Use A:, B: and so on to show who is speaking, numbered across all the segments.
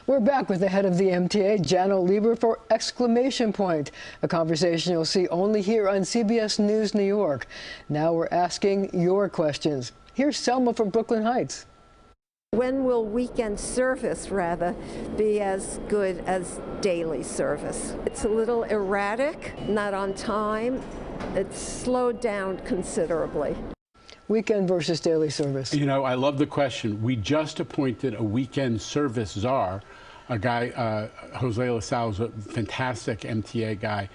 A: We're back with the head of the MTA, Janno Lieber, for Exclamation Point, a conversation you'll see only here on CBS News New York. Now we're asking your questions. Here's Selma from Brooklyn Heights.
B: When will weekend service, rather, be as good as daily service? It's a little erratic, not on time. It's slowed down considerably.
A: Weekend versus daily service. You
C: know, I love the question. We just appointed a weekend service czar, a guy, Jose LaSalle, is a fantastic MTA guy,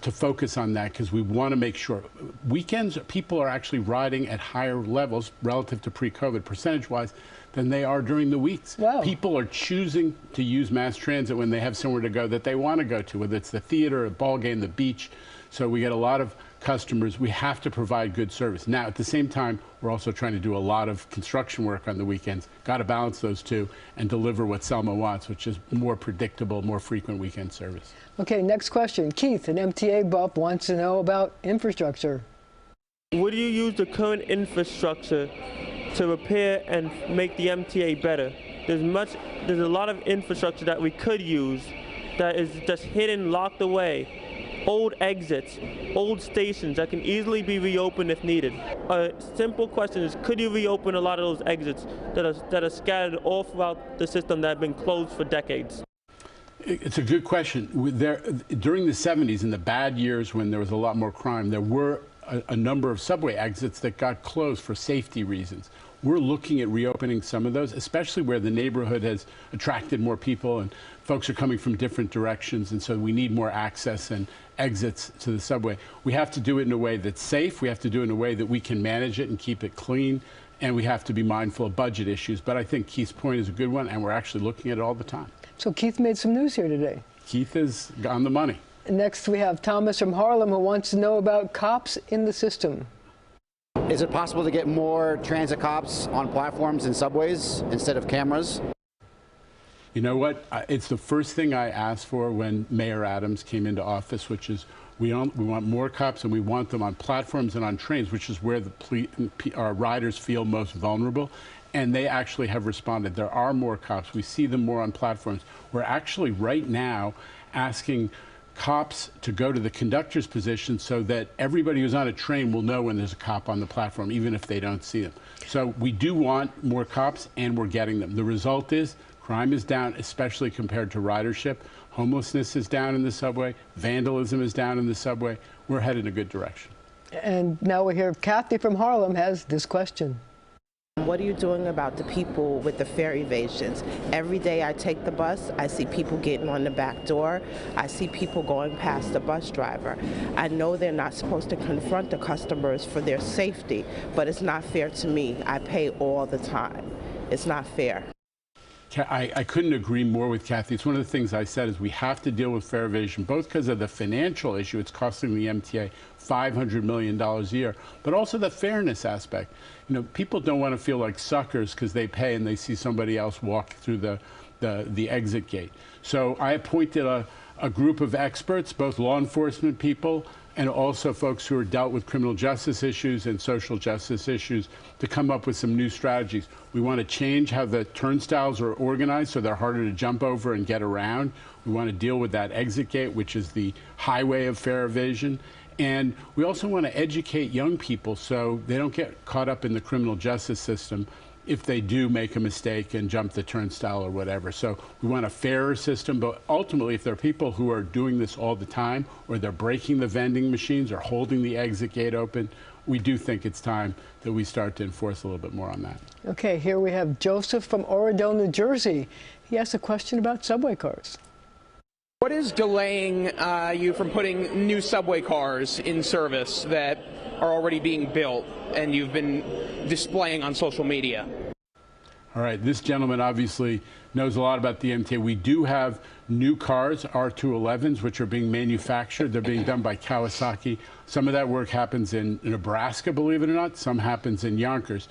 C: to focus on that because we want to make sure. Weekends, people are actually riding at higher levels relative to pre-COVID, percentage-wise, than they are during the weeks.
A: Wow.
C: People are choosing to use mass transit when they have somewhere to go that they want to go to, whether it's the theater, a ball game, the beach. So we get a lot of customers. We have to provide good service. Now, at the same time, we're also trying to do a lot of construction work on the weekends. Got to balance those two and deliver what Selma wants, which is more predictable, more frequent weekend service.
A: Okay, next question. Keith, an MTA buff, wants to know about infrastructure.
D: Would you use the current infrastructure to repair and make the MTA better? There's a lot of infrastructure that we could use that is just hidden, locked away. Old exits, old stations that can easily be reopened if needed. A simple question is, could you reopen a lot of those exits that are scattered all throughout the system that have been closed for decades?
C: It's a good question. During the 70s, in the bad years when there was a lot more crime, there were a number of subway exits that got closed for safety reasons. We're looking at reopening some of those, especially where the neighborhood has attracted more people and folks are coming from different directions, and so we need more access and exits to the subway. We have to do it in a way that's safe. We have to do it in a way that we can manage it and keep it clean, and we have to be mindful of budget issues. But I think Keith's point is a good one, and we're actually looking at it all the time.
A: So Keith made some news here today.
C: Keith is on the money.
A: Next, we have Thomas from Harlem, who wants to know about cops in the system.
E: Is it possible to get more transit cops on platforms and subways instead of cameras?
C: You know what? It's the first thing I asked for when Mayor Adams came into office, which is we want more cops, and we want them on platforms and on trains, which is where our riders feel most vulnerable. And they actually have responded. There are more cops. We see them more on platforms. We're actually right now asking cops to go to the conductor's position so that everybody who's on a train will know when there's a cop on the platform, even if they don't see them. So we do want more cops, and we're getting them. The result is crime is down, especially compared to ridership. Homelessness is down in the subway. Vandalism is down in the subway. We're headed in a good direction.
A: And now we hear Kathy from Harlem has this question.
F: What are you doing about the people with the fare evasions? Every day I take the bus, I see people getting on the back door. I see people going past the bus driver. I know they're not supposed to confront the customers for their safety, but it's not fair to me. I pay all the time. It's not fair.
C: I couldn't agree more with Kathy. It's one of the things I said is we have to deal with fare evasion, both because of the financial issue. It's costing the MTA $500 million a year, but also the fairness aspect. You know, people don't want to feel like suckers because they pay and they see somebody else walk through the exit gate. So I appointed a group of experts, both law enforcement people and also folks who are dealt with criminal justice issues and social justice issues, to come up with some new strategies. We want to change how the turnstiles are organized so they're harder to jump over and get around. We want to deal with that exit gate, which is the highway of fare evasion. And we also want to educate young people so they don't get caught up in the criminal justice system if they do make a mistake and jump the turnstile or whatever. So we want a fairer system, but ultimately if there are people who are doing this all the time, or they're breaking the vending machines or holding the exit gate open, we do think it's time that we start to enforce a little bit more on that.
A: Okay, here we have Joseph from Oradell, New Jersey. He has a question about subway cars.
G: What is delaying you from putting new subway cars in service that are already being built and you've been displaying on social media?
C: All right, this gentleman obviously knows a lot about the MTA. We do have new cars, R211s, which are being manufactured. They're being done by Kawasaki. Some of that work happens in Nebraska, believe it or not. Some happens in Yonkers.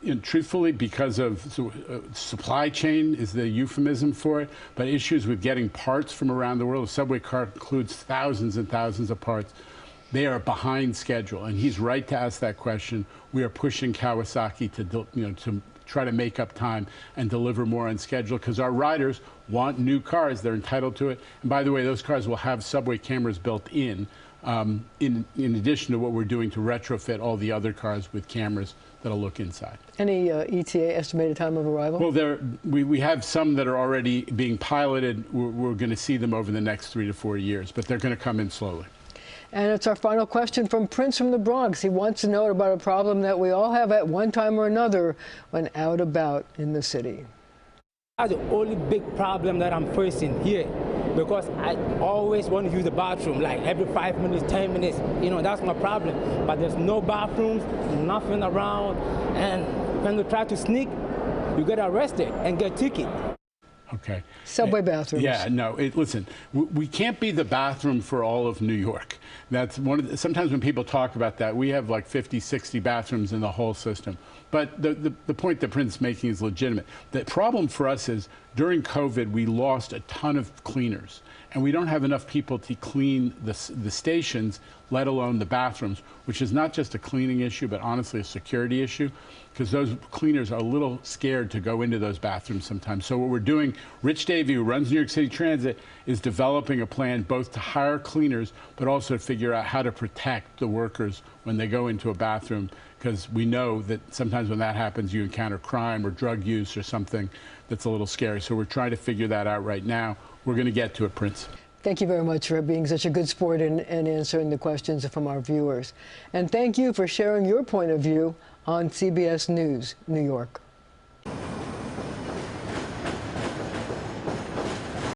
C: And truthfully, because of supply chain is the euphemism for it, but issues with getting parts from around the world. A subway car includes thousands and thousands of parts. They are behind schedule, and he's right to ask that question. We are pushing Kawasaki to try to make up time and deliver more on schedule, because our riders want new cars. They're entitled to it. And by the way, those cars will have subway cameras built in addition to what we're doing to retrofit all the other cars with cameras that'll look inside.
A: Any ETA estimated time of arrival?
C: Well, we have some that are already being piloted. We're going to see them over the next 3 to 4 years, but they're going to come in slowly.
A: And it's our final question from Prince from the Bronx. He wants to know about a problem that we all have at one time or another when out about in the city.
H: That's the only big problem that I'm facing here, because I always want to use the bathroom, like every 5 minutes, 10 minutes, you know, that's my problem. But there's no bathrooms, nothing around, and when you try to sneak, you get arrested and get ticket.
C: Okay.
A: Subway bathrooms.
C: Yeah, no, listen, we can't be the bathroom for all of New York. That's one of sometimes when people talk about that, we have like 50, 60 bathrooms in the whole system. But the point that Prince's making is legitimate. The problem for us is during COVID, we lost a ton of cleaners. And we don't have enough people to clean the stations, let alone the bathrooms, which is not just a cleaning issue, but honestly a security issue, because those cleaners are a little scared to go into those bathrooms sometimes. So what we're doing, Rich Davey, who runs New York City Transit, is developing a plan both to hire cleaners, but also to figure out how to protect the workers when they go into a bathroom, because we know that sometimes when that happens, you encounter crime or drug use or something that's a little scary. So we're trying to figure that out right now. We're going to get to it, Prince.
A: Thank you very much for being such a good sport and answering the questions from our viewers. And thank you for sharing your point of view on CBS News, New York.